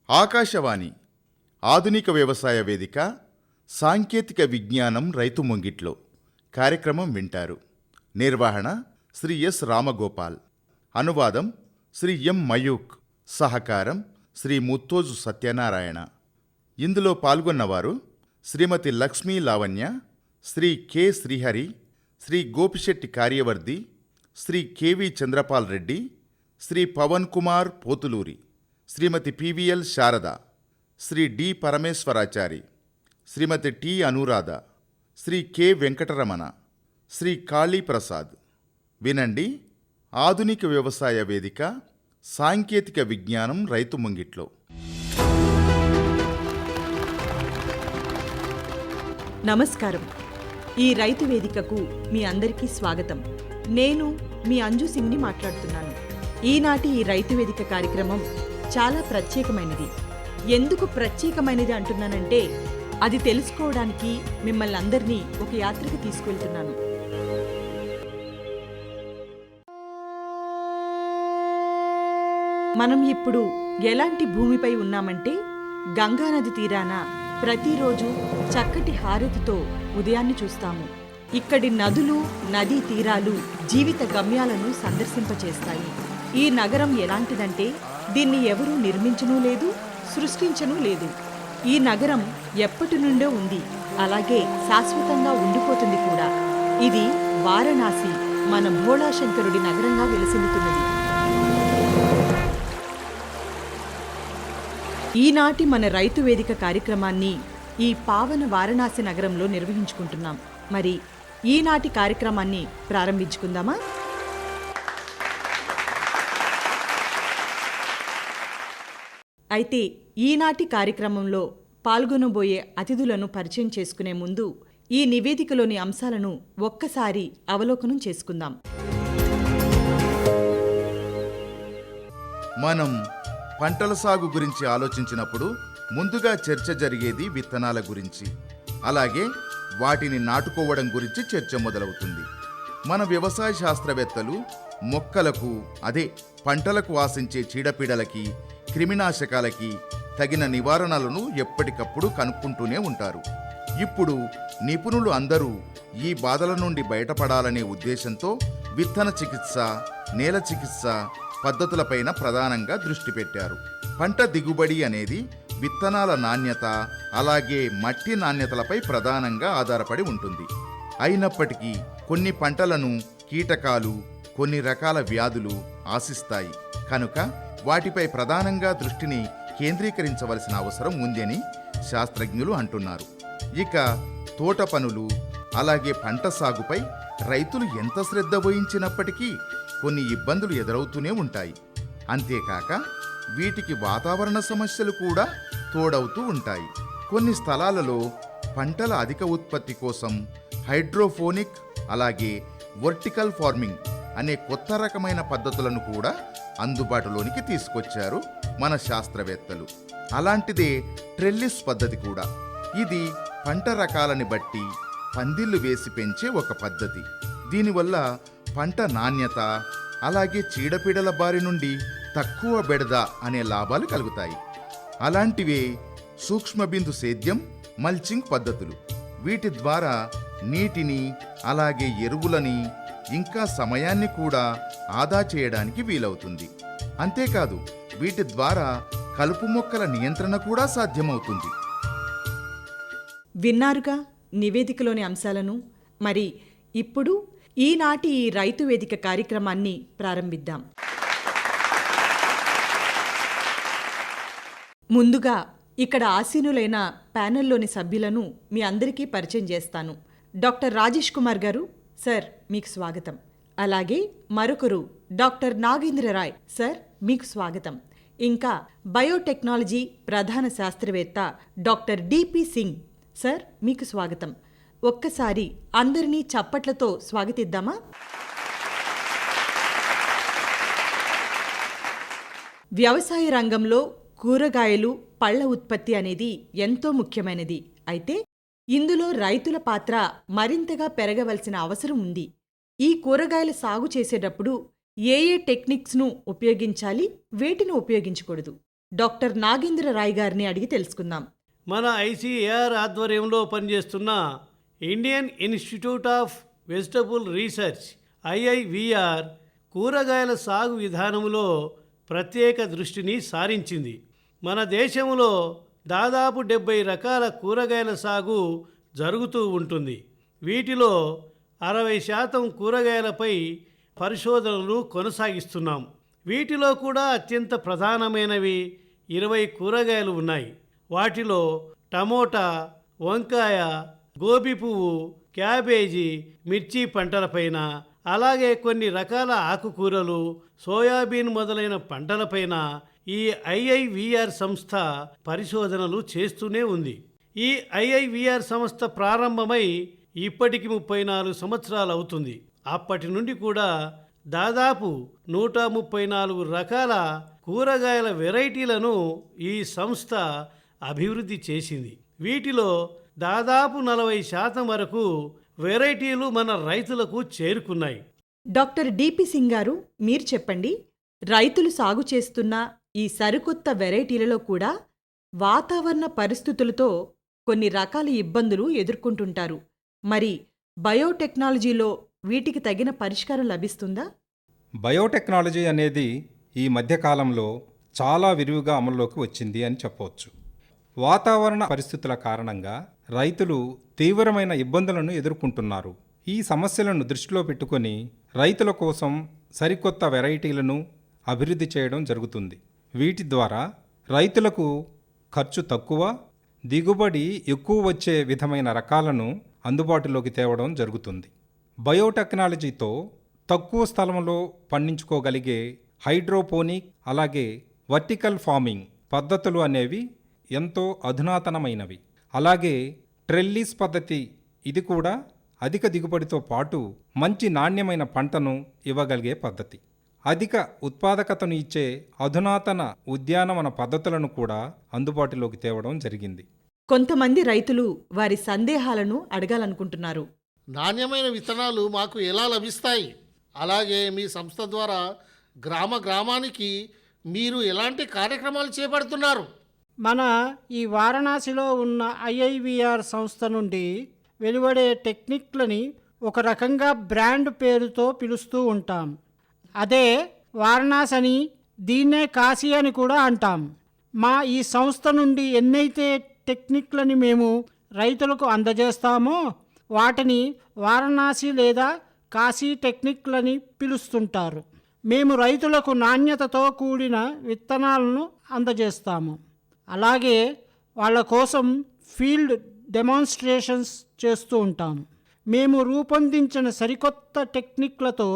ఆకాశవాణి ఆధునిక వ్యవసాయ వేదిక సాంకేతిక విజ్ఞానం రైతు ముంగిట్లో కార్యక్రమం వింటారు. నిర్వహణ శ్రీ ఎస్ రామగోపాల్. అనువాదం శ్రీ ఎం మయూక్. సహకారం శ్రీ ముత్తోజు సత్యనారాయణ. ఇందులో పాల్గొన్నవారు శ్రీమతి లక్ష్మీ లావణ్య, శ్రీ కె శ్రీహరి, శ్రీ గోపిశెట్టి కార్యవర్ధి, శ్రీ కెవి చంద్రపాల్ రెడ్డి, శ్రీ పవన్ కుమార్ పోతులూరి, శ్రీమతి పివిఎల్ శారద, శ్రీ డి పరమేశ్వరాచారి, శ్రీమతి టి అనురాధ, శ్రీ కె వెంకటరమణ, శ్రీ కాళీప్రసాద్. వినండి, ఆధునిక వ్యవసాయ వేదిక సాంకేతిక విజ్ఞానం రైతు ముంగిట్లో. నమస్కారం. ఈ రైతు వేదికకు మీ అందరికీ స్వాగతం. నేను మీ అంజు సింగ్ని మాట్లాడుతున్నాను. ఈనాటి ఈ రైతు వేదిక కార్యక్రమం చాలా ప్రత్యేకమైనది. ఎందుకు ప్రత్యేకమైనది అంటున్నానంటే, అది తెలుసుకోవడానికి మిమ్మల్ని అందరినీ ఒక యాత్రకు తీసుకెళ్తున్నాను. మనం ఇప్పుడు ఎలాంటి భూమిపై ఉన్నామంటే, గంగానది తీరాన ప్రతిరోజు చక్కటి హారతితో ఉదయాన్ని చూస్తాము. ఇక్కడి నదులు, నదీ తీరాలు జీవిత గమ్యాలను సందర్శింపచేస్తాయి. ఈ నగరం ఎలాంటిదంటే, దీన్ని ఎవరూ నిర్మించనూ లేదు, సృష్టించనూ లేదు. ఈ నగరం ఎప్పటి నుండో ఉంది, అలాగే శాశ్వతంగా ఉండిపోతుంది కూడా. ఇది వారణాసి, మన భోళాశంకరుడి నగరంగా వెలసిల్లుతున్నది. ఈనాటి మన రైతు వేదిక కార్యక్రమాన్ని ఈ పావన వారణాసి నగరంలో నిర్వహించుకుంటున్నాం. మరి ఈనాటి కార్యక్రమాన్ని ప్రారంభించుకుందామా? అయితే ఈనాటి కార్యక్రమంలో పాల్గొనబోయే అతిథులను పరిచయం చేసుకునే ముందు ఈ నివేదికలోని అంశాలను ఒక్కసారి అవలోకనం చేసుకుందాం. మనం పంటల సాగు గురించి ఆలోచించినప్పుడు ముందుగా చర్చ జరిగేది విత్తనాల గురించి, అలాగే వాటిని నాటుకోవడం గురించి చర్చ మొదలవుతుంది. మన వ్యవసాయ శాస్త్రవేత్తలు మొక్కలకు, అదే పంటలకు ఆశించే చీడపీడలకి, క్రిమినాశకాలకి తగిన నివారణలను ఎప్పటికప్పుడు కనుక్కుంటూనే ఉంటారు. ఇప్పుడు నిపుణులు అందరూ ఈ బాధల నుండి బయటపడాలనే ఉద్దేశంతో విత్తన చికిత్స, నేల చికిత్స పద్ధతులపైన ప్రధానంగా దృష్టి పెట్టారు. పంట దిగుబడి అనేది విత్తనాల నాణ్యత, అలాగే మట్టి నాణ్యతలపై ప్రధానంగా ఆధారపడి ఉంటుంది. అయినప్పటికీ కొన్ని పంటలను కీటకాలు, కొన్ని రకాల వ్యాధులు ఆశిస్తాయి. కనుక వాటిపై ప్రధానంగా దృష్టిని కేంద్రీకరించవలసిన అవసరం ఉందని శాస్త్రజ్ఞులు అంటున్నారు. ఇక తోట పనులు, అలాగే పంట సాగుపై రైతులు ఎంత శ్రద్ధ వహించినప్పటికీ కొన్ని ఇబ్బందులు ఎదురవుతూనే ఉంటాయి. అంతేకాక వీటికి వాతావరణ సమస్యలు కూడా తోడవుతూ ఉంటాయి. కొన్ని స్థలాలలో పంటల అధిక ఉత్పత్తి కోసం హైడ్రోఫోనిక్, అలాగే వర్టికల్ ఫార్మింగ్ అనే కొత్త రకమైన పద్ధతులను కూడా అందుబాటులోనికి తీసుకొచ్చారు మన శాస్త్రవేత్తలు. అలాంటిదే ట్రెల్లిస్ పద్ధతి కూడా. ఇది పంట రకాలని బట్టి పందిళ్లు వేసి పెంచే ఒక పద్ధతి. దీనివల్ల పంట నాణ్యత, అలాగే చీడపీడల బారి నుండి తక్కువ బెడద అనే లాభాలు కలుగుతాయి. అలాంటివే సూక్ష్మబిందు సేద్యం, మల్చింగ్ పద్ధతులు. వీటి ద్వారా నీటిని, అలాగే ఎరువులని, ఇంకా సమయాన్ని కూడా ఆదా చేయడానికి వీలవుతుంది. అంతేకాదు వీటి ద్వారా కలుపు మొక్కల నియంత్రణ కూడా సాధ్యమవుతుంది. విన్నారుగా నివేదికలోని అంశాలను. మరి ఇప్పుడు ఈనాటి ఈ రైతు వేదిక కార్యక్రమాన్ని ప్రారంభిద్దాం. ముందుగా ఇక్కడ ఆసీనులైన ప్యానెల్లోని సభ్యులను మీ అందరికీ పరిచయం చేస్తాను. డాక్టర్ రాజేష్ కుమార్ గారు, సార్ మీకు స్వాగతం. అలాగే మరొకరు డాక్టర్ నాగేంద్ర రాయ్, సార్ మీకు స్వాగతం. ఇంకా బయోటెక్నాలజీ ప్రధాన శాస్త్రవేత్త డాక్టర్ డిపి సింగ్, సార్ మీకు స్వాగతం. ఒక్కసారి అందరినీ చప్పట్లతో స్వాగతిద్దామా? వ్యవసాయ రంగంలో కూరగాయలు, పళ్ల ఉత్పత్తి అనేది ఎంతో ముఖ్యమైనది. అయితే ఇందులో రైతుల పాత్ర మరింతగా పెరగవలసిన అవసరం ఉంది. ఈ కూరగాయల సాగు చేసేటప్పుడు ఏ ఏ టెక్నిక్స్ను ఉపయోగించాలి, వేటిని ఉపయోగించకూడదు, డాక్టర్ నాగేంద్ర రాయ్ గారిని అడిగి తెలుసుకుందాం. మన ఐసీఏఆర్ ఆధ్వర్యంలో పనిచేస్తున్న Indian institute of vegetable research IIVR కూరగాయల సాగు విధానంలో ప్రత్యేక దృష్టిని సారించింది. మన దేశంలో దాదాపు 70 రకాల కూరగాయల సాగు జరుగుతూ ఉంటుంది. వీటిలో 60% కూరగాయలపై పరిశోధనలు కొనసాగిస్తున్నాం. వీటిలో కూడా అత్యంత ప్రధానమైనవి 20 కూరగాయలు ఉన్నాయి. వాటిలో టమోటా, వంకాయ, గోబీ పువ్వు, క్యాబేజీ, మిర్చి పంటలపైన, అలాగే కొన్ని రకాల ఆకుకూరలు, సోయాబీన్ మొదలైన పంటలపైన ఈ IIVR సంస్థ పరిశోధనలు చేస్తూనే ఉంది. ఈ IIVR సంస్థ ప్రారంభమై ఇప్పటికి 34 సంవత్సరాలు అవుతుంది. అప్పటి నుండి కూడా దాదాపు 134 రకాల కూరగాయల వెరైటీలను ఈ సంస్థ అభివృద్ధి చేసింది. వీటిలో దాదాపు 40% వరకు వెరైటీలు మన రైతులకు చేరుకున్నాయి. డాక్టర్ డిపి సింగ్ గారు, మీరు చెప్పండి, రైతులు సాగు చేస్తున్న ఈ సరికొత్త వెరైటీలలో కూడా వాతావరణ పరిస్థితులతో కొన్ని రకాల ఇబ్బందులు ఎదుర్కొంటుంటారు. మరి బయోటెక్నాలజీలో వీటికి తగిన పరిష్కారం లభిస్తుందా? బయోటెక్నాలజీ అనేది ఈ మధ్యకాలంలో చాలా విరివిగా అమల్లోకి వచ్చింది అని చెప్పవచ్చు. వాతావరణ పరిస్థితుల కారణంగా రైతులు తీవ్రమైన ఇబ్బందులను ఎదుర్కొంటున్నారు. ఈ సమస్యలను దృష్టిలో పెట్టుకొని రైతుల కోసం సరికొత్త వెరైటీలను అభివృద్ధి చేయడం జరుగుతుంది. వీటి ద్వారా రైతులకు ఖర్చు తక్కువ, దిగుబడి ఎక్కువ వచ్చే విధమైన రకాలను అందుబాటులోకి తేవడం జరుగుతుంది. బయోటెక్నాలజీతో తక్కువ స్థలంలో పండించుకోగలిగే హైడ్రోపోనిక్, అలాగే వర్టికల్ ఫార్మింగ్ పద్ధతులు అనేవి ఎంతో అధునాతనమైనవి. అలాగే ట్రెల్లిస్ పద్ధతి, ఇది కూడా అధిక దిగుబడితో పాటు మంచి నాణ్యమైన పంటను ఇవ్వగలిగే పద్ధతి. అధిక ఉత్పాదకతను ఇచ్చే అధునాతన ఉద్యానవన పద్ధతులను కూడా అందుబాటులోకి తేవడం జరిగింది. కొంతమంది రైతులు వారి సందేహాలను అడగాలనుకుంటున్నారు. నాణ్యమైన విత్తనాలు మాకు ఎలా లభిస్తాయి? అలాగే మీ సంస్థ ద్వారా గ్రామానికి మీరు ఎలాంటి కార్యక్రమాలు చేపడుతున్నారు? మన ఈ వారణాసిలో ఉన్న IIVR సంస్థ నుండి వెలువడే టెక్నిక్లని ఒక రకంగా బ్రాండ్ పేరుతో పిలుస్తూ ఉంటాం. అదే వారణాసి అని, దీన్నే కాశీ అని కూడా అంటాం. మా ఈ సంస్థ నుండి ఎన్నైతే టెక్నిక్లని మేము రైతులకు అందజేస్తామో వాటిని వారణాసి లేదా కాశీ టెక్నిక్లని పిలుస్తుంటారు. మేము రైతులకు నాణ్యతతో కూడిన విత్తనాలను అందజేస్తాము. అలాగే వాళ్ళ కోసం ఫీల్డ్ డెమాన్స్ట్రేషన్స్ చేస్తూ ఉంటాము. మేము రూపొందించిన సరికొత్త టెక్నిక్లతో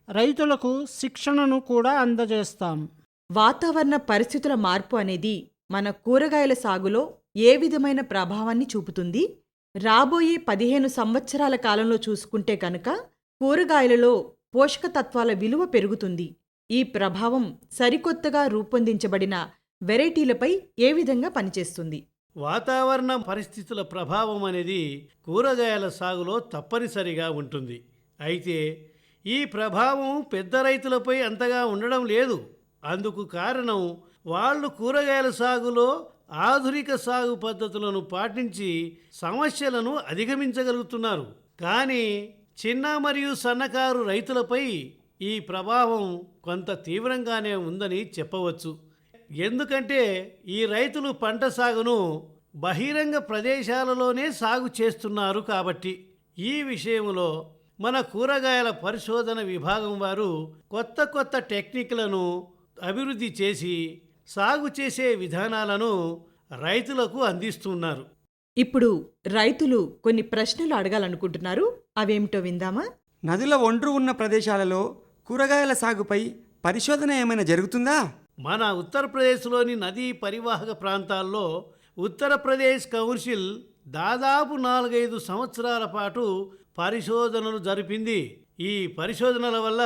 రైతులకు శిక్షణను కూడా అందజేస్తాము. వాతావరణ పరిస్థితుల మార్పు అనేది మన కూరగాయల సాగులో ఏ విధమైన ప్రభావాన్ని చూపుతుంది? రాబోయే 15 సంవత్సరాల కాలంలో చూసుకుంటే కనుక కూరగాయలలో పోషకతత్వాల విలువ పెరుగుతుంది. ఈ ప్రభావం సరికొత్తగా రూపొందించబడిన వెరైటీలపై ఏ విధంగా పనిచేస్తుంది? వాతావరణ పరిస్థితుల ప్రభావం అనేది కూరగాయల సాగులో తప్పనిసరిగా ఉంటుంది. అయితే ఈ ప్రభావం పెద్ద రైతులపై అంతగా ఉండడం లేదు. అందుకు కారణం వాళ్ళు కూరగాయల సాగులో ఆధునిక సాగు పద్ధతులను పాటించి సమస్యలను అధిగమించగలుగుతున్నారు. కానీ చిన్న మరియు సన్నకారు రైతులపై ఈ ప్రభావం కొంత తీవ్రంగానే ఉందని చెప్పవచ్చు. ఎందుకంటే ఈ రైతులు పంట సాగును బహిరంగ ప్రదేశాలలోనే సాగు చేస్తున్నారు కాబట్టి. ఈ విషయంలో మన కూరగాయల పరిశోధన విభాగం వారు కొత్త టెక్నిక్లను అభివృద్ధి చేసి సాగు చేసే విధానాలను రైతులకు అందిస్తున్నారు. ఇప్పుడు రైతులు కొన్ని ప్రశ్నలు అడగాలనుకుంటున్నారు. అవేమిటో విందామా? నదుల ఒండ్రు ఉన్న ప్రదేశాలలో కూరగాయల సాగుపై పరిశోధన ఏమైనా జరుగుతుందా? మన ఉత్తరప్రదేశ్లోని నదీ పరివాహక ప్రాంతాల్లో ఉత్తరప్రదేశ్ కౌన్సిల్ దాదాపు 4-5 సంవత్సరాల పాటు పరిశోధనలు జరిపింది. ఈ పరిశోధనల వల్ల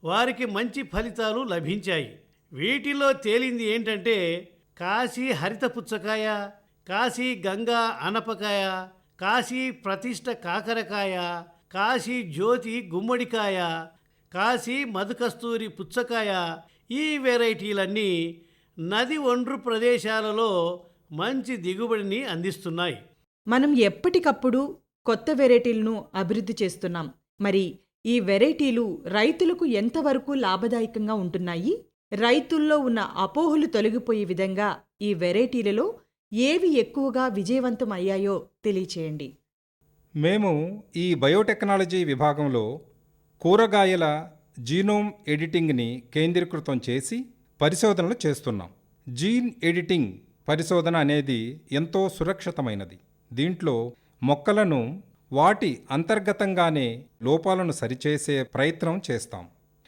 వారికి మంచి ఫలితాలు లభించాయి. వీటిలో తేలింది ఏంటంటే కాశీ హరిత పుచ్చకాయ, కాశీ గంగా అనపకాయ, కాశీ ప్రతిష్ట కాకరకాయ, కాశీ జ్యోతి గుమ్మడికాయ, కాశీ మధుకస్తూరి పుచ్చకాయ, ఈ వెరైటీలన్నీ నది ఒండ్రు ప్రదేశాలలో మంచి దిగుబడిని అందిస్తున్నాయి. మనం ఎప్పటికప్పుడు కొత్త వెరైటీలను అభివృద్ధి చేస్తున్నాం. మరి ఈ వెరైటీలు రైతులకు ఎంతవరకు లాభదాయకంగా ఉంటున్నాయి? రైతుల్లో ఉన్న అపోహలు తొలగిపోయే విధంగా ఈ వెరైటీలలో ఏవి ఎక్కువగా విజయవంతం అయ్యాయో తెలియచేయండి. మేము ఈ బయోటెక్నాలజీ విభాగంలో కూరగాయల జీనోమ్ ఎడిటింగ్ని కేంద్రీకృతం చేసి పరిశోధనలు చేస్తున్నాం. జీన్ ఎడిటింగ్ పరిశోధన అనేది ఎంతో సురక్షితమైనది. దీంట్లో మొక్కలను వాటి అంతర్గతంగానే లోపాలను సరిచేసే ప్రయత్నం చేస్తాం.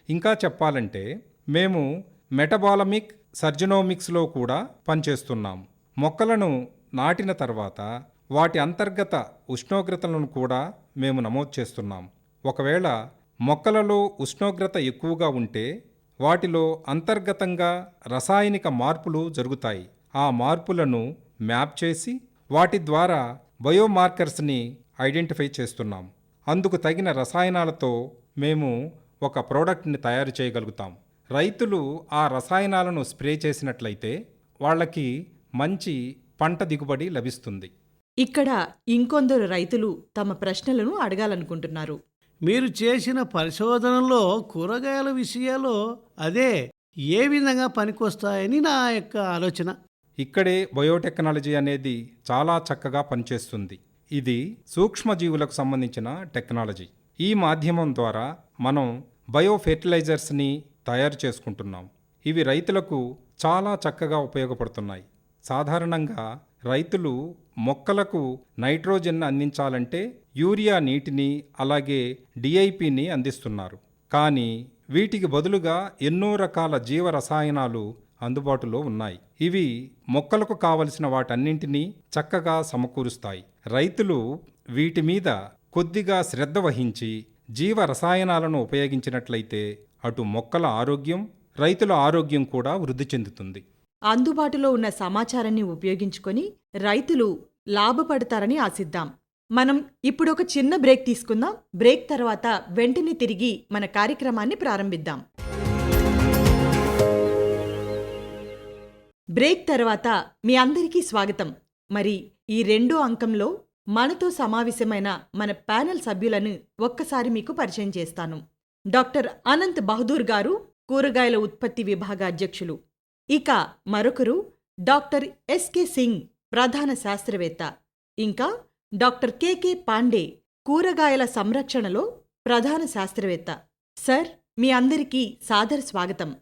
ఇంకా చెప్పాలంటే మేము మెటబాలమిక్ సర్జనోమిక్స్లో కూడా పనిచేస్తున్నాం. మొక్కలను నాటిన తర్వాత వాటి అంతర్గత ఉష్ణోగ్రతలను కూడా మేము నమోదు చేస్తున్నాం. ఒకవేళ మొక్కలలో ఉష్ణోగ్రత ఎక్కువగా ఉంటే వాటిలో అంతర్గతంగా రసాయనిక మార్పులు జరుగుతాయి. ఆ మార్పులను మ్యాప్ చేసి వాటి ద్వారా బయోమార్కర్స్ని ఐడెంటిఫై చేస్తున్నాం. అందుకు తగిన రసాయనాలతో మేము ఒక ప్రోడక్ట్ని తయారు చేయగలుగుతాం. రైతులు ఆ రసాయనాలను స్ప్రే చేసినట్లయితే వాళ్ళకి మంచి పంట దిగుబడి లభిస్తుంది. ఇక్కడ ఇంకొందరు రైతులు తమ ప్రశ్నలను అడగాలనుకుంటున్నారు. మీరు చేసిన పరిశోధనలో కూరగాయల విషయాల్లో అదే ఏ విధంగా పనికొస్తాయని నా యొక్క ఆలోచన. ఇక్కడే బయోటెక్నాలజీ అనేది చాలా చక్కగా పనిచేస్తుంది. ఇది సూక్ష్మజీవులకు సంబంధించిన టెక్నాలజీ. ఈ మాధ్యమం ద్వారా మనం బయోఫెర్టిలైజర్స్ని తయారు చేసుకుంటున్నాం. ఇవి రైతులకు చాలా చక్కగా ఉపయోగపడుతున్నాయి. సాధారణంగా రైతులు మొక్కలకు నైట్రోజన్ అందించాలంటే యూరియా నీటిని అలాగే డిఐపిని అందిస్తున్నారు. కానీ వీటికి బదులుగా ఎన్నో రకాల జీవ రసాయనాలు అందుబాటులో ఉన్నాయి. ఇవి మొక్కలకు కావలసిన వాటన్నింటినీ చక్కగా సమకూరుస్తాయి. రైతులు వీటి మీద కొద్దిగా శ్రద్ధ వహించి జీవ రసాయనాలను ఉపయోగించినట్లయితే అటు మొక్కల ఆరోగ్యం, రైతుల ఆరోగ్యం కూడా వృద్ధి చెందుతుంది. అందుబాటులో ఉన్న సమాచారాన్ని ఉపయోగించుకొని రైతులు లాభపడతారని ఆశిద్దాం. మనం ఇప్పుడు ఒక చిన్న బ్రేక్ తీసుకుందాం. బ్రేక్ తర్వాత వెంటనే తిరిగి మన కార్యక్రమాన్ని ప్రారంభిద్దాం. బ్రేక్ తర్వాత మీ అందరికీ స్వాగతం. మరి ఈ రెండో అంకంలో మనతో సమావేశమైన మన ప్యానెల్ సభ్యులను ఒక్కసారి మీకు పరిచయం చేస్తాను. డాక్టర్ అనంత్ బహదూర్ గారు కూరగాయల ఉత్పత్తి విభాగ అధ్యక్షులు. ఇక మరొకరు డాక్టర్ ఎస్కే సింగ్ ప్రధాన శాస్త్రవేత్త. ఇంకా డాక్టర్ కెకే పాండే కూరగాయల సంరక్షణలో ప్రధాన శాస్త్రవేత్త. సార్, మీ అందరికీ సాదర స్వాగతం.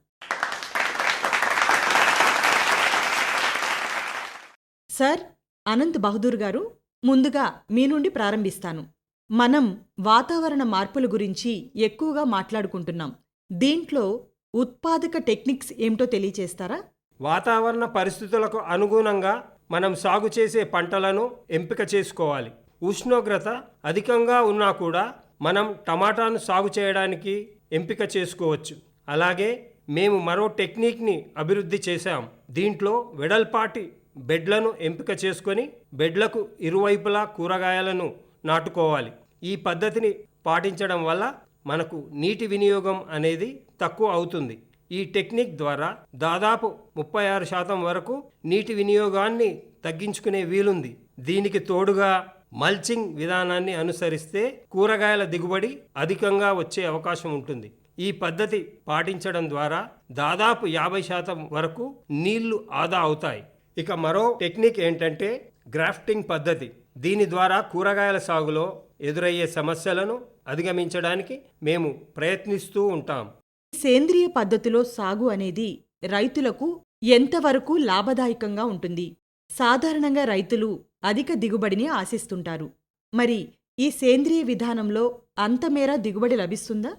సార్ అనంత్ బహదూర్ గారు, ముందుగా మీ నుండి ప్రారంభిస్తాను. మనం వాతావరణ మార్పుల గురించి ఎక్కువగా మాట్లాడుకుంటున్నాం. దీంట్లో ఉత్పాదక టెక్నిక్స్ ఏమిటో తెలియచేస్తారా? వాతావరణ పరిస్థితులకు అనుగుణంగా మనం సాగు చేసే పంటలను ఎంపిక చేసుకోవాలి. ఉష్ణోగ్రత అధికంగా ఉన్నా కూడా మనం టమాటాను సాగు చేయడానికి ఎంపిక చేసుకోవచ్చు. అలాగే మేము మరో టెక్నిక్ని అభివృద్ధి చేశాం. దీంట్లో వెడల్పాటి బెడ్లను ఎంపిక చేసుకొని బెడ్లకు ఇరువైపులా కూరగాయలను నాటుకోవాలి. ఈ పద్ధతిని పాటించడం వల్ల మనకు నీటి వినియోగం అనేది తక్కువ అవుతుంది. ఈ టెక్నిక్ ద్వారా దాదాపు 36% వరకు నీటి వినియోగాన్ని తగ్గించుకునే వీలుంది. దీనికి తోడుగా మల్చింగ్ విధానాన్ని అనుసరిస్తే కూరగాయల దిగుబడి అధికంగా వచ్చే అవకాశం ఉంటుంది. ఈ పద్ధతి పాటించడం ద్వారా దాదాపు 50% వరకు నీళ్లు ఆదా అవుతాయి. ఇక మరో టెక్నిక్ ఏంటంటే గ్రాఫ్టింగ్ పద్ధతి. దీని ద్వారా కూరగాయల సాగులో ఎదురయ్యే సమస్యలను అధిగమించడానికి మేము ప్రయత్నిస్తూ ఉంటాం. సేంద్రియ పద్ధతిలో సాగు అనేది రైతులకు ఎంతవరకు లాభదాయకంగా ఉంటుంది? సాధారణంగా రైతులు అధిక దిగుబడిని ఆశిస్తుంటారు. మరి ఈ సేంద్రియ విధానంలో అంతమేర దిగుబడి లభిస్తుందా?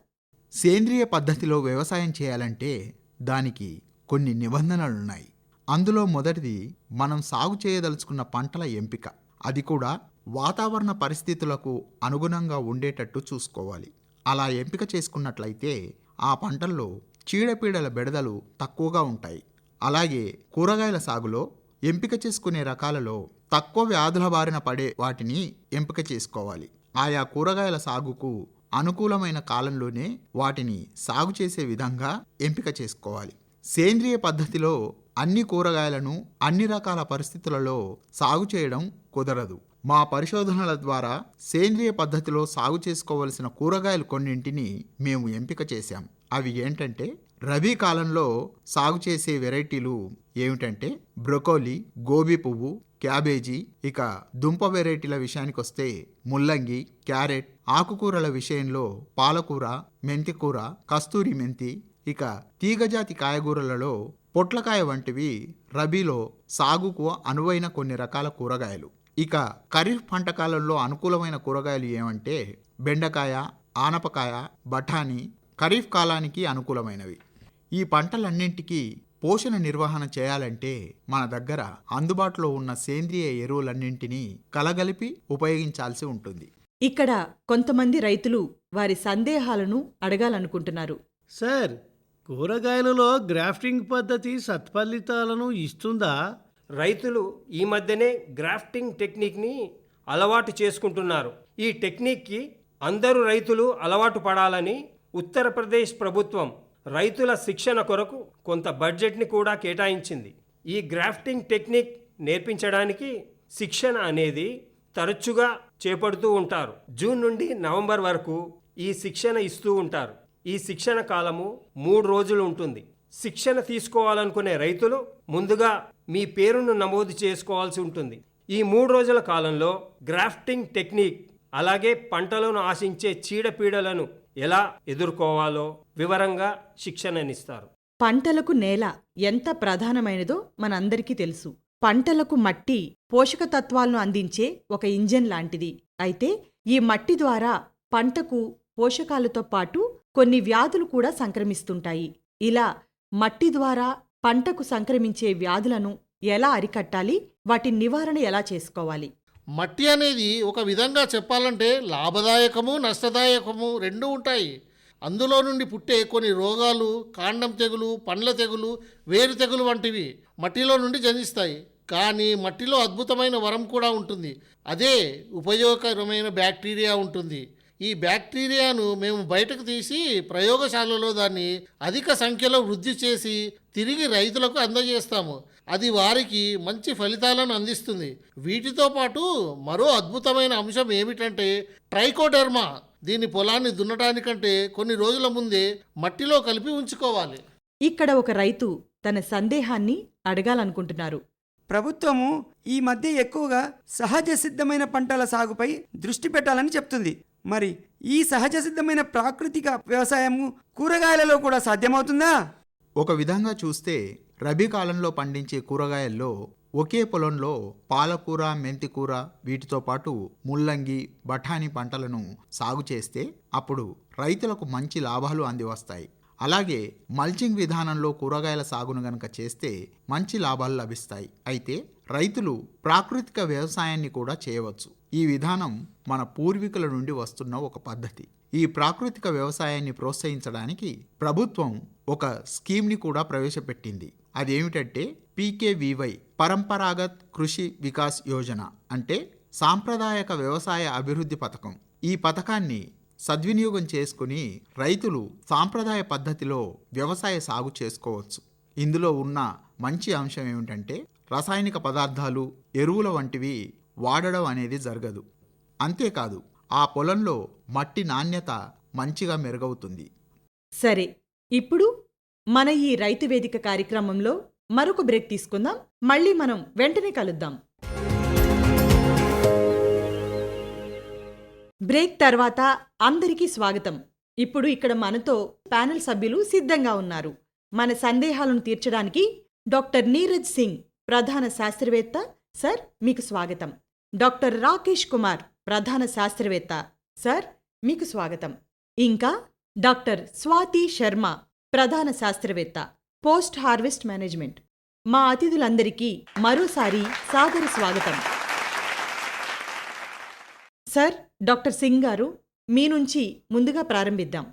సేంద్రియ పద్ధతిలో వ్యవసాయం చేయాలంటే దానికి కొన్ని నిబంధనలున్నాయి. అందులో మొదటిది మనం సాగు చేయదలుచుకున్న పంటల ఎంపిక. అది కూడా వాతావరణ పరిస్థితులకు అనుగుణంగా ఉండేటట్టు చూసుకోవాలి. అలా ఎంపిక చేసుకున్నట్లయితే ఆ పంటల్లో చీడపీడల బెడదలు తక్కువగా ఉంటాయి. అలాగే కూరగాయల సాగులో ఎంపిక చేసుకునే రకాలలో తక్కువ వ్యాధుల బారిన పడే వాటిని ఎంపిక చేసుకోవాలి. ఆయా కూరగాయల సాగుకు అనుకూలమైన కాలంలోనే వాటిని సాగు చేసే విధంగా ఎంపిక చేసుకోవాలి. సేంద్రియ పద్ధతిలో అన్ని కూరగాయలను అన్ని రకాల పరిస్థితులలో సాగు చేయడం కుదరదు. మా పరిశోధనల ద్వారా సేంద్రియ పద్ధతిలో సాగు చేసుకోవలసిన కూరగాయలు కొన్నింటిని మేము ఎంపిక చేశాం. అవి ఏంటంటే, రబీ కాలంలో సాగు చేసే వెరైటీలు ఏమిటంటే బ్రొకోలీ, గోబీ పువ్వు, క్యాబేజీ. ఇక దుంప వెరైటీల విషయానికి వస్తే ముల్లంగి, క్యారెట్. ఆకుకూరల విషయంలో పాలకూర, మెంతికూర, కస్తూరి మెంతి. ఇక తీగజాతి కాయగూరలలో పొట్లకాయ వంటివి రబీలో సాగుకు అనువైన కొన్ని రకాల కూరగాయలు. ఇక ఖరీఫ్ పంట కాలంలో అనుకూలమైన కూరగాయలు ఏమంటే బెండకాయ, ఆనపకాయ, బఠానీ ఖరీఫ్ కాలానికి అనుకూలమైనవి. ఈ పంటలన్నింటికీ పోషణ నిర్వహణ చేయాలంటే మన దగ్గర అందుబాటులో ఉన్న సేంద్రియ ఎరువులన్నింటినీ కలగలిపి ఉపయోగించాల్సి ఉంటుంది. ఇక్కడ కొంతమంది రైతులు వారి సందేహాలను అడగాలనుకుంటున్నారు. సార్, కూరగాయలలో గ్రాఫ్టింగ్ పద్ధతి సత్ఫలితాలను ఇస్తుందా? రైతులు ఈ మధ్యనే గ్రాఫ్టింగ్ టెక్నిక్ని అలవాటు చేసుకుంటున్నారు. ఈ టెక్నిక్కి అందరూ రైతులు అలవాటు పడాలని ఉత్తరప్రదేశ్ ప్రభుత్వం రైతుల శిక్షణ కొరకు కొంత బడ్జెట్ని కూడా కేటాయించింది. ఈ గ్రాఫ్టింగ్ టెక్నిక్ నేర్పించడానికి శిక్షణ అనేది తరచుగా చేపడుతూ ఉంటారు. జూన్ నుండి నవంబర్ వరకు ఈ శిక్షణ ఇస్తూ ఉంటారు. ఈ శిక్షణ కాలము 3 రోజులు ఉంటుంది. శిక్షణ తీసుకోవాలనుకునే రైతులు ముందుగా మీ పేరును నమోదు చేసుకోవాల్సి ఉంటుంది. ఈ 3 రోజుల కాలంలో గ్రాఫ్టింగ్ టెక్నిక్, అలాగే పంటలను ఆశించే చీడపీడలను ఎలా ఎదుర్కోవాలో వివరంగా శిక్షణనిస్తారు. పంటలకు నేల ఎంత ప్రధానమైనదో మనందరికీ తెలుసు. పంటలకు మట్టి పోషకతత్వాలను అందించే ఒక ఇంజన్ లాంటిది. అయితే ఈ మట్టి ద్వారా పంటకు పోషకాలతో పాటు కొన్ని వ్యాధులు కూడా సంక్రమిస్తుంటాయి. ఇలా మట్టి ద్వారా పంటకు సంక్రమించే వ్యాధులను ఎలా అరికట్టాలి, వాటి నివారణ ఎలా చేసుకోవాలి? మట్టి అనేది ఒక విధంగా చెప్పాలంటే లాభదాయకము, నష్టదాయకము రెండూ ఉంటాయి. అందులో నుండి పుట్టే కొన్ని రోగాలు, కాండం తెగులు, పండ్ల తెగులు, వేరు తెగులు వంటివి మట్టిలో నుండి జనిస్తాయి. కానీ మట్టిలో అద్భుతమైన వరం కూడా ఉంటుంది. అదే ఉపయోగకరమైన బ్యాక్టీరియా ఉంటుంది. ఈ బ్యాక్టీరియాను మేము బయటకు తీసి ప్రయోగశాలలో దాన్ని అధిక సంఖ్యలో వృద్ధి చేసి తిరిగి రైతులకు అందజేస్తాము. అది వారికి మంచి ఫలితాలను అందిస్తుంది. వీటితో పాటు మరో అద్భుతమైన అంశం ఏమిటంటే ట్రైకోడెర్మా. దీని పొలాన్ని దున్నటానికంటే కొన్ని రోజుల ముందే మట్టిలో కలిపి ఉంచుకోవాలి. ఇక్కడ ఒక రైతు తన సందేహాన్ని అడగాలనుకుంటున్నారు. ప్రభుత్వము ఈ మధ్య ఎక్కువగా సహజ సిద్ధమైన పంటల సాగుపై దృష్టి పెట్టాలని చెప్తుంది. మరి ఈ సహజ సిద్ధమైన ప్రాకృతిక వ్యవసాయము కూరగాయలలో కూడా సాధ్యమవుతుందా? ఒక విధంగా చూస్తే రబీ కాలంలో పండించే కూరగాయల్లో ఒకే పొలంలో పాలకూర, మెంతికూర, వీటితో పాటు ముల్లంగి, బఠానీ పంటలను సాగు చేస్తే అప్పుడు రైతులకు మంచి లాభాలు అందివస్తాయి. అలాగే మల్చింగ్ విధానంలో కూరగాయల సాగును గనక చేస్తే మంచి లాభాలు లభిస్తాయి. అయితే రైతులు ప్రాకృతిక వ్యవసాయాన్ని కూడా చేయవచ్చు. ఈ విధానం మన పూర్వీకుల నుండి వస్తున్న ఒక పద్ధతి. ఈ ప్రాకృతిక వ్యవసాయాన్ని ప్రోత్సహించడానికి ప్రభుత్వం ఒక స్కీమ్ని కూడా ప్రవేశపెట్టింది. అదేమిటంటే PKVY, పరంపరాగత్ కృషి వికాస్ యోజన, అంటే సాంప్రదాయక వ్యవసాయ అభివృద్ధి పథకం. ఈ పథకాన్ని సద్వినియోగం చేసుకుని రైతులు సాంప్రదాయ పద్ధతిలో వ్యవసాయ సాగు చేసుకోవచ్చు. ఇందులో ఉన్న మంచి అంశం ఏమిటంటే రసాయనిక పదార్థాలు, ఎరువుల వంటివి వాడడం అనేది జరగదు. అంతేకాదు ఆ పొలంలో మట్టి నాణ్యత మంచిగా మెరుగవుతుంది. సరే, ఇప్పుడు మన ఈ రైతు వేదిక కార్యక్రమంలో మరొక బ్రేక్ తీసుకుందాం. మళ్ళీ మనం వెంటనే కలుద్దాం. బ్రేక్ తర్వాత అందరికీ స్వాగతం. ఇప్పుడు ఇక్కడ మనతో ప్యానెల్ సభ్యులు సిద్ధంగా ఉన్నారు. మన సందేహాలను తీర్చడానికి డాక్టర్ నీరజ్ సింగ్, ప్రధాన శాస్త్రవేత్త. సార్, మీకు స్వాగతం. డాక్టర్ రాకేష్ కుమార్, ప్రధాన శాస్త్రవేత్త. సార్, మీకు స్వాగతం. ఇంకా డాక్టర్ స్వాతి శర్మ, ప్రధాన శాస్త్రవేత్త, పోస్ట్ హార్వెస్ట్ మేనేజ్మెంట్. మా అతిథులందరికీ మరోసారి సాదర స్వాగతం. సార్, డాక్టర్ సింగ్ గారు, మీ నుంచి ముందుగా ప్రారంభిద్దాం.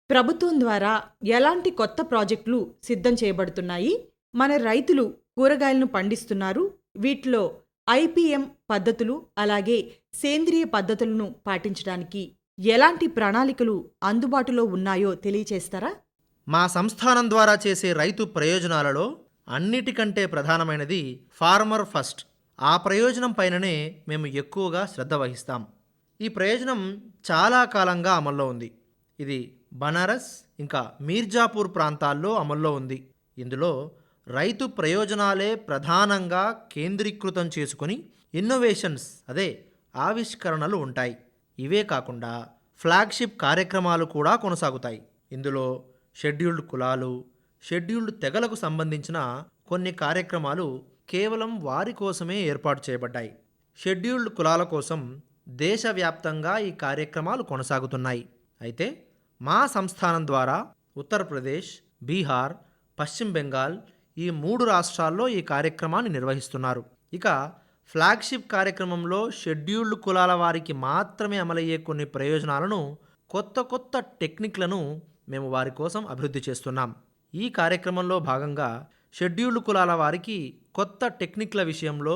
ప్రభుత్వం ద్వారా ఎలాంటి కొత్త ప్రాజెక్టులు సిద్ధం చేయబడుతున్నాయి? మన రైతులు కూరగాయలను పండిస్తున్నారు. వీటిలో IPM పద్ధతులు, అలాగే సేంద్రియ పద్ధతులను పాటించడానికి ఎలాంటి ప్రణాళికలు అందుబాటులో ఉన్నాయో తెలియచేస్తారా? మా సంస్థానం ద్వారా చేసే రైతు ప్రయోజనాలలో అన్నిటికంటే ప్రధానమైనది ఫార్మర్ ఫస్ట్. ఆ ప్రయోజనం పైననే మేము ఎక్కువగా శ్రద్ధ వహిస్తాం. ఈ ప్రయోజనం చాలా కాలంగా అమల్లో ఉంది. ఇది బనారస్ ఇంకా మీర్జాపూర్ ప్రాంతాల్లో అమల్లో ఉంది. ఇందులో రైతు ప్రయోజనాలే ప్రధానంగా కేంద్రీకృతం చేసుకొని ఇన్నోవేషన్స్ ఆవిష్కరణలు ఉంటాయి. ఇవే కాకుండా ఫ్లాగ్షిప్ కార్యక్రమాలు కూడా కొనసాగుతాయి. ఇందులో షెడ్యూల్డ్ కులాలు, షెడ్యూల్డ్ తెగలకు సంబంధించిన కొన్ని కార్యక్రమాలు కేవలం వారి కోసమే ఏర్పాటు చేయబడ్డాయి. షెడ్యూల్డ్ కులాల కోసం దేశవ్యాప్తంగా ఈ కార్యక్రమాలు కొనసాగుతున్నాయి. అయితే మా సంస్థానం ద్వారా ఉత్తరప్రదేశ్, బీహార్, పశ్చిమ బెంగాల్ ఈ 3 రాష్ట్రాల్లో ఈ కార్యక్రమాన్ని నిర్వహిస్తున్నారు. ఇక ఫ్లాగ్షిప్ కార్యక్రమంలో షెడ్యూల్డ్ కులాల వారికి మాత్రమే అమలయ్యే కొన్ని ప్రయోజనాలను, కొత్త టెక్నిక్లను మేము వారి కోసం అభివృద్ధి చేస్తున్నాం. ఈ కార్యక్రమంలో భాగంగా షెడ్యూల్డ్ కులాల వారికి కొత్త టెక్నిక్ల విషయంలో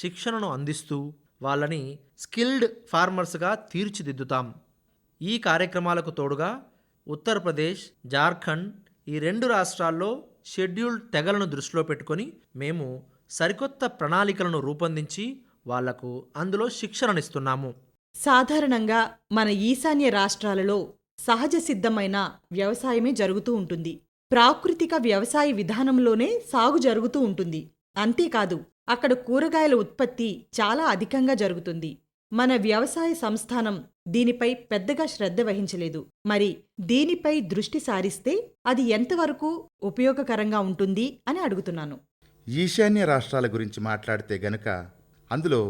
శిక్షణను అందిస్తూ వాళ్ళని స్కిల్డ్ ఫార్మర్స్గా తీర్చిదిద్దుతాం. ఈ కార్యక్రమాలకు తోడుగా ఉత్తరప్రదేశ్, జార్ఖండ్ ఈ 2 రాష్ట్రాల్లో షెడ్యూల్డ్ తెగలను దృష్టిలో పెట్టుకొని మేము సరికొత్త ప్రణాళికలను రూపొందించి వాళ్లకు అందులో శిక్షణనిస్తున్నాము. సాధారణంగా మన ఈశాన్య రాష్ట్రాలలో సహజ సిద్ధమైన వ్యవసాయమే జరుగుతూ ఉంటుంది. ప్రాకృతిక వ్యవసాయ విధానంలోనే సాగు జరుగుతూ ఉంటుంది. అంతేకాదు, అక్కడ కూరగాయల ఉత్పత్తి చాలా అధికంగా జరుగుతుంది. మన వ్యవసాయ సంస్థానం దీనిపై పెద్దగా శ్రద్ధ వహించలేదు. మరి దీనిపై దృష్టి సారిస్తే అది ఎంతవరకు ఉపయోగకరంగా ఉంటుంది అని అడుగుతున్నాను. ఈశాన్య రాష్ట్రాల గురించి మాట్లాడితే గనక అందులో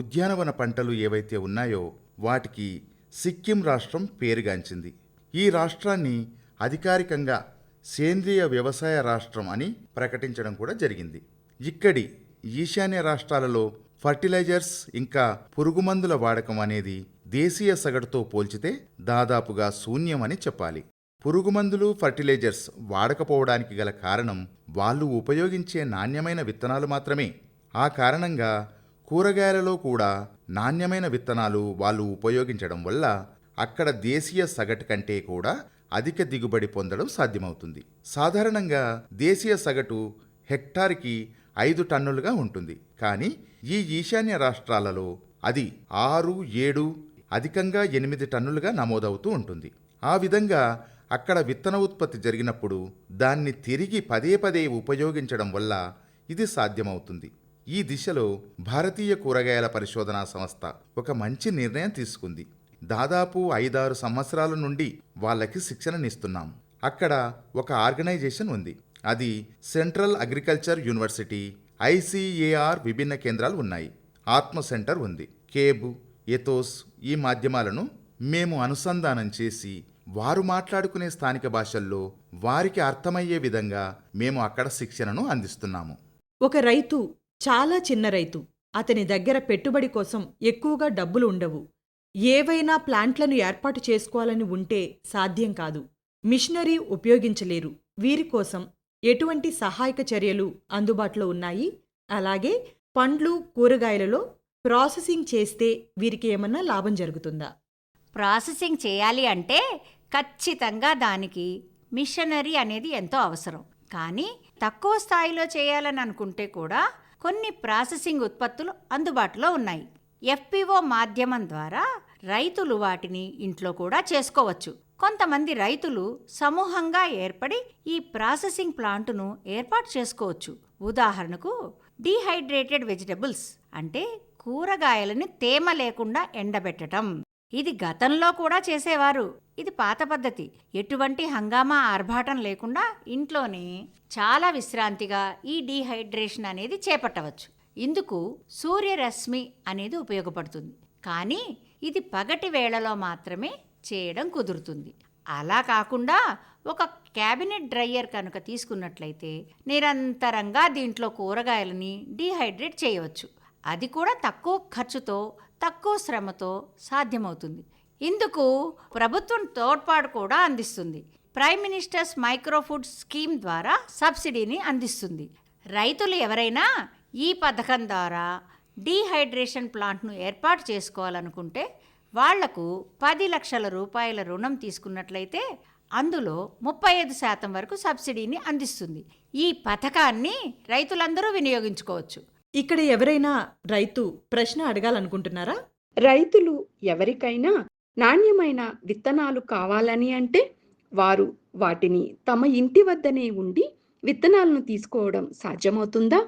ఉద్యానవన పంటలు ఏవైతే ఉన్నాయో వాటికి సిక్కిం రాష్ట్రం పేరుగాంచింది. ఈ రాష్ట్రాన్ని అధికారికంగా సేంద్రియ వ్యవసాయ రాష్ట్రం అని ప్రకటించడం కూడా జరిగింది. ఇక్కడి ఈశాన్య రాష్ట్రాలలో ఫర్టిలైజర్స్ ఇంకా పురుగుమందుల వాడకం అనేది దేశీయ సగటుతో పోల్చితే దాదాపుగా శూన్యమని చెప్పాలి. పురుగుమందులు, ఫర్టిలైజర్స్ వాడకపోవడానికి గల కారణం వాళ్ళు ఉపయోగించే నాణ్యమైన విత్తనాలు మాత్రమే. ఆ కారణంగా కూరగాయలలో కూడా నాణ్యమైన విత్తనాలు వాళ్ళు ఉపయోగించడం వల్ల అక్కడ దేశీయ సగటు కంటే కూడా అధిక దిగుబడి పొందడం సాధ్యమవుతుంది. సాధారణంగా దేశీయ సగటు హెక్టార్కి 5 టన్నులుగా ఉంటుంది. కానీ ఈ ఈశాన్య రాష్ట్రాలలో అది 6, 7, అధికంగా 8 టన్నులుగా నమోదవుతూ ఉంటుంది. ఆ విధంగా అక్కడ విత్తన ఉత్పత్తి జరిగినప్పుడు దాన్ని తిరిగి పదే ఉపయోగించడం వల్ల ఇది సాధ్యమవుతుంది. ఈ దిశలో భారతీయ కూరగాయల పరిశోధనా సంస్థ ఒక మంచి నిర్ణయం తీసుకుంది. దాదాపు 5-6 సంవత్సరాల నుండి వాళ్ళకి శిక్షణనిస్తున్నాం. అక్కడ ఒక ఆర్గనైజేషన్ ఉంది. అది సెంట్రల్ అగ్రికల్చర్ యూనివర్సిటీ, ICAR విభిన్న కేంద్రాలు ఉన్నాయి. ఆత్మ సెంటర్ ఉంది. కేబ్, ఎథోస్ ఈ మాధ్యమాలను మేము అనుసంధానం చేసి వారు మాట్లాడుకునే స్థానిక భాషల్లో వారికి అర్థమయ్యే విధంగా మేము అక్కడ శిక్షణను అందిస్తున్నాము. ఒక రైతు చాలా చిన్న రైతు. అతని దగ్గర పెట్టుబడి కోసం ఎక్కువగా డబ్బులు ఉండవు. ఏవైనా ప్లాంట్లను ఏర్పాటు చేసుకోవాలని ఉంటే సాధ్యం కాదు. మిషనరీ ఉపయోగించలేరు. వీరి కోసం ఎటువంటి సహాయక చర్యలు అందుబాటులో ఉన్నాయి? అలాగే పండ్లు, కూరగాయలలో ప్రాసెసింగ్ చేస్తే వీరికి ఏమన్నా లాభం జరుగుతుందా? ప్రాసెసింగ్ చేయాలి అంటే ఖచ్చితంగా దానికి మిషనరీ అనేది ఎంతో అవసరం. కానీ తక్కువ స్థాయిలో చేయాలని అనుకుంటే కూడా కొన్ని ప్రాసెసింగ్ ఉత్పత్తులు అందుబాటులో ఉన్నాయి. FPO మాధ్యమం ద్వారా రైతులు వాటిని ఇంట్లో కూడా చేసుకోవచ్చు. కొంతమంది రైతులు సమూహంగా ఏర్పడి ఈ ప్రాసెసింగ్ ప్లాంటును ఏర్పాటు చేసుకోవచ్చు. ఉదాహరణకు డీహైడ్రేటెడ్ వెజిటబుల్స్ అంటే కూరగాయలని తేమ లేకుండా ఎండబెట్టడం. ఇది గతంలో కూడా చేసేవారు. ఇది పాత పద్ధతి. ఎటువంటి హంగామా ఆర్భాటం లేకుండా ఇంట్లోనే చాలా విశ్రాంతిగా ఈ డీహైడ్రేషన్ అనేది చేపట్టవచ్చు. ఇందుకు సూర్యరశ్మి అనేది ఉపయోగపడుతుంది. కానీ ఇది పగటి వేళలో మాత్రమే చేయడం కుదురుతుంది. అలా కాకుండా ఒక క్యాబినెట్ డ్రైయర్ కనుక తీసుకున్నట్లయితే నిరంతరంగా దీంట్లో కూరగాయలని డీహైడ్రేట్ చేయవచ్చు. అది కూడా తక్కువ ఖర్చుతో, తక్కువ శ్రమతో సాధ్యమవుతుంది. ఇందుకు ప్రభుత్వం తోడ్పాటు కూడా అందిస్తుంది. Prime ministers micro food scheme ద్వారా సబ్సిడీని అందిస్తుంది. రైతులు ఎవరైనా ఈ పథకం ద్వారా డీహైడ్రేషన్ ప్లాంట్ను ఏర్పాటు చేసుకోవాలనుకుంటే వాళ్లకు 10 లక్షల రూపాయల రుణం తీసుకున్నట్లయితే అందులో 35% వరకు సబ్సిడీని అందిస్తుంది. ఈ పథకాన్ని రైతులందరూ వినియోగించుకోవచ్చు. ఇక్కడ ఎవరైనా రైతు ప్రశ్న అడగాలనుకుంటున్నారా? రైతులు ఎవరికైనా నాణ్యమైన విత్తనాలు కావాలని అంటే వారు వాటిని తమ ఇంటి వద్దనే ఉండి విత్తనాలను తీసుకోవడం సాధ్యమవుతుందా?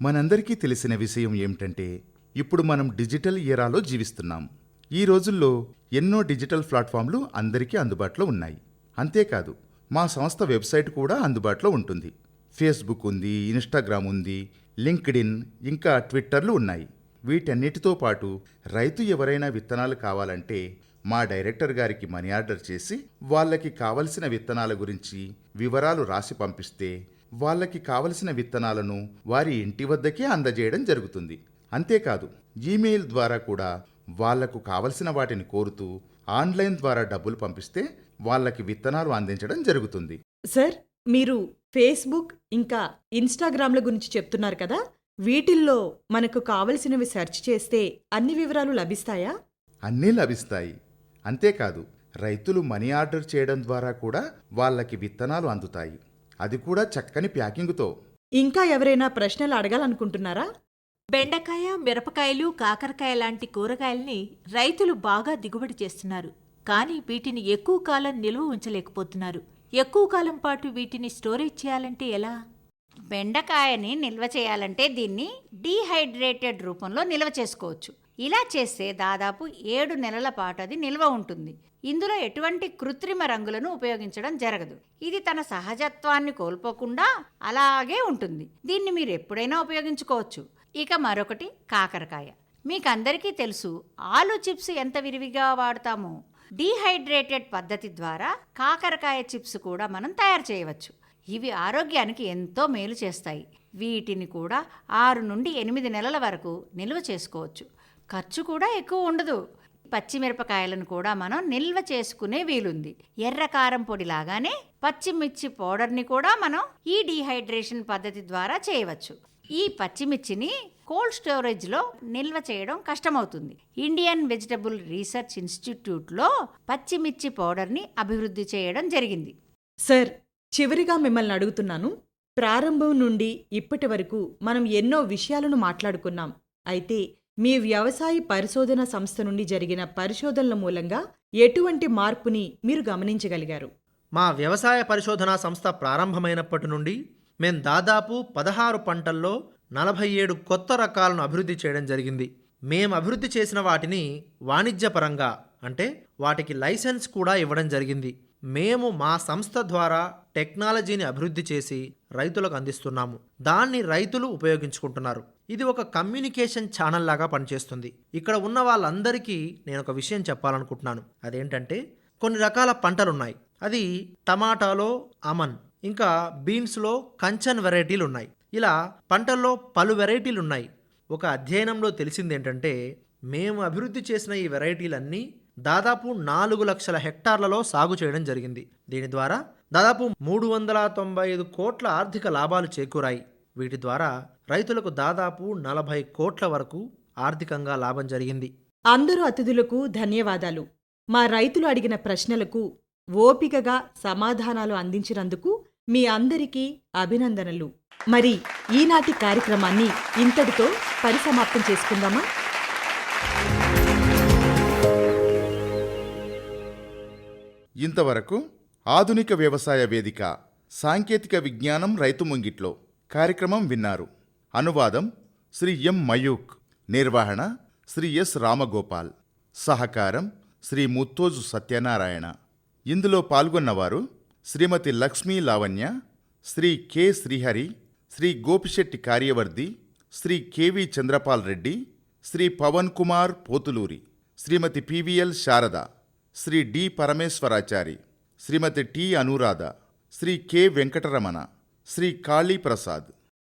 మనందరికీ తెలిసిన విషయం ఏమిటంటే ఇప్పుడు మనం డిజిటల్ ఎరాలో జీవిస్తున్నాం. ఈ రోజుల్లో ఎన్నో డిజిటల్ ప్లాట్ఫామ్లు అందరికీ అందుబాటులో ఉన్నాయి. అంతేకాదు మా సంస్థ వెబ్సైట్ కూడా అందుబాటులో ఉంటుంది. ఫేస్బుక్ ఉంది, ఇన్స్టాగ్రామ్ ఉంది, లింక్డ్ఇన్ ఇంకా ట్విట్టర్లు ఉన్నాయి. వీటన్నిటితో పాటు రైతు ఎవరైనా విత్తనాలు కావాలంటే మా డైరెక్టర్ గారికి మనీ ఆర్డర్ చేసి వాళ్ళకి కావలసిన విత్తనాల గురించి వివరాలు రాసి పంపిస్తే వాళ్ళకి కావలసిన విత్తనాలను వారి ఇంటి వద్దకే అందజేయడం జరుగుతుంది. అంతేకాదు ఈమెయిల్ ద్వారా కూడా వాళ్లకు కావలసిన వాటిని కోరుతూ ఆన్లైన్ ద్వారా డబ్బులు పంపిస్తే వాళ్ళకి విత్తనాలు అందించడం జరుగుతుంది. సార్, మీరు ఫేస్బుక్ ఇంకా ఇన్స్టాగ్రామ్ల గురించి చెప్తున్నారు కదా, వీటిల్లో మనకు కావలసినవి సెర్చ్ చేస్తే అన్ని వివరాలు లభిస్తాయా? అన్నీ లభిస్తాయి. అంతేకాదు రైతులు మనీ ఆర్డర్ చేయడం ద్వారా కూడా వాళ్ళకి విత్తనాలు అందుతాయి. అది కూడా చక్కని ప్యాకింగ్తో. ఇంకా ఎవరైనా ప్రశ్నలు అడగాలనుకుంటున్నారా? బెండకాయ, మిరపకాయలు, కాకరకాయ లాంటి కూరగాయల్ని రైతులు బాగా దిగుబడి చేస్తున్నారు. కానీ వీటిని ఎక్కువ కాలం నిల్వ ఉంచలేకపోతున్నారు. ఎక్కువ కాలం పాటు వీటిని స్టోరేజ్ చేయాలంటే ఎలా? బెండకాయని నిల్వ చేయాలంటే దీన్ని డీహైడ్రేటెడ్ రూపంలో నిల్వ చేసుకోవచ్చు. ఇలా చేస్తే దాదాపు 7 నెలల పాటు అది నిల్వ ఉంటుంది. ఇందులో ఎటువంటి కృత్రిమ రంగులను ఉపయోగించడం జరగదు. ఇది తన సహజత్వాన్ని కోల్పోకుండా అలాగే ఉంటుంది. దీన్ని మీరు ఎప్పుడైనా ఉపయోగించుకోవచ్చు. ఇక మరొకటి కాకరకాయ. మీకందరికీ తెలుసు ఆలు చిప్స్ ఎంత విరివిగా వాడతామో. డీహైడ్రేటెడ్ పద్ధతి ద్వారా కాకరకాయ చిప్స్ కూడా మనం తయారు చేయవచ్చు. ఇవి ఆరోగ్యానికి ఎంతో మేలు చేస్తాయి. వీటిని కూడా 6 నుండి 8 నెలల వరకు నిల్వ చేసుకోవచ్చు. ఖర్చు కూడా ఎక్కువ ఉండదు. పచ్చిమిరపకాయలను కూడా మనం నిల్వ చేసుకునే వీలుంది. ఎర్రకారం పొడి లాగానే పచ్చిమిర్చి పౌడర్ని కూడా మనం ఈ డీహైడ్రేషన్ పద్ధతి ద్వారా చేయవచ్చు. ఈ పచ్చిమిర్చిని కోల్డ్ స్టోరేజ్లో నిల్వ చేయడం కష్టమవుతుంది. ఇండియన్ వెజిటబుల్ రీసెర్చ్ ఇన్స్టిట్యూట్లో పచ్చిమిర్చి పౌడర్ని అభివృద్ధి చేయడం జరిగింది. సార్, చివరిగా మిమ్మల్ని అడుగుతున్నాను. ప్రారంభం నుండి ఇప్పటి వరకు మనం ఎన్నో విషయాలను మాట్లాడుకున్నాం. అయితే మీ వ్యవసాయ పరిశోధన సంస్థ నుండి జరిగిన పరిశోధనల మూలంగా ఎటువంటి మార్పుని మీరు గమనించగలిగారు? మా వ్యవసాయ పరిశోధనా సంస్థ ప్రారంభమైనప్పటి నుండి మేం దాదాపు 16 పంటల్లో 47 కొత్త రకాలను అభివృద్ధి చేయడం జరిగింది. మేం అభివృద్ధి చేసిన వాటిని వాణిజ్యపరంగా అంటే వాటికి లైసెన్స్ కూడా ఇవ్వడం జరిగింది. మేము మా సంస్థ ద్వారా టెక్నాలజీని అభివృద్ధి చేసి రైతులకు అందిస్తున్నాము. దాన్ని రైతులు ఉపయోగించుకుంటున్నారు. ఇది ఒక కమ్యూనికేషన్ ఛానల్ లాగా పనిచేస్తుంది. ఇక్కడ ఉన్న వాళ్ళందరికీ నేను ఒక విషయం చెప్పాలనుకుంటున్నాను. అదేంటంటే కొన్ని రకాల పంటలున్నాయి. అది టమాటాలో అమన్, ఇంకా బీన్స్లో కంచన్ వెరైటీలు ఉన్నాయి. ఇలా పంటల్లో పలు వెరైటీలు ఉన్నాయి. ఒక అధ్యయనంలో తెలిసింది ఏంటంటే మేము అభివృద్ధి చేసిన ఈ వెరైటీలన్నీ దాదాపు 4 లక్షల హెక్టార్లలో సాగు చేయడం జరిగింది. దీని ద్వారా దాదాపు 395 కోట్ల ఆర్థిక లాభాలు చేకూరాయి. వీటి ద్వారా రైతులకు దాదాపు 40 కోట్ల వరకు ఆర్థికంగా లాభం జరిగింది. అందరూ అతిథులకు ధన్యవాదాలు. మా రైతులు అడిగిన ప్రశ్నలకు ఓపికగా సమాధానాలు అందించినందుకు మీ అందరికీ అభినందనలు. మరి ఈనాటి కార్యక్రమాన్ని ఇంతటితో పరిసమాప్తం చేసుకుందామా? ఇంతవరకు ఆధునిక వ్యవసాయ వేదిక సాంకేతిక విజ్ఞానం రైతు ముంగిట్లో కార్యక్రమం విన్నారు. అనువాదం శ్రీ ఎం మయూక్, నిర్వహణ శ్రీ ఎస్ రామగోపాల్, సహకారం శ్రీ ముత్తోజు సత్యనారాయణ. ఇందులో పాల్గొన్నవారు శ్రీమతి లక్ష్మీ లావణ్య, శ్రీ కె శ్రీహరి, శ్రీ గోపిశెట్టి కార్యవర్ధి, శ్రీ కెవి చంద్రపాల్ రెడ్డి, శ్రీ పవన్ కుమార్ పోతులూరి, శ్రీమతి పివిఎల్ శారద, శ్రీ డి పరమేశ్వరాచారి, శ్రీమతి టి అనురాధ, శ్రీ కె వెంకటరమణ, శ్రీ కాళీ ప్రసాద్.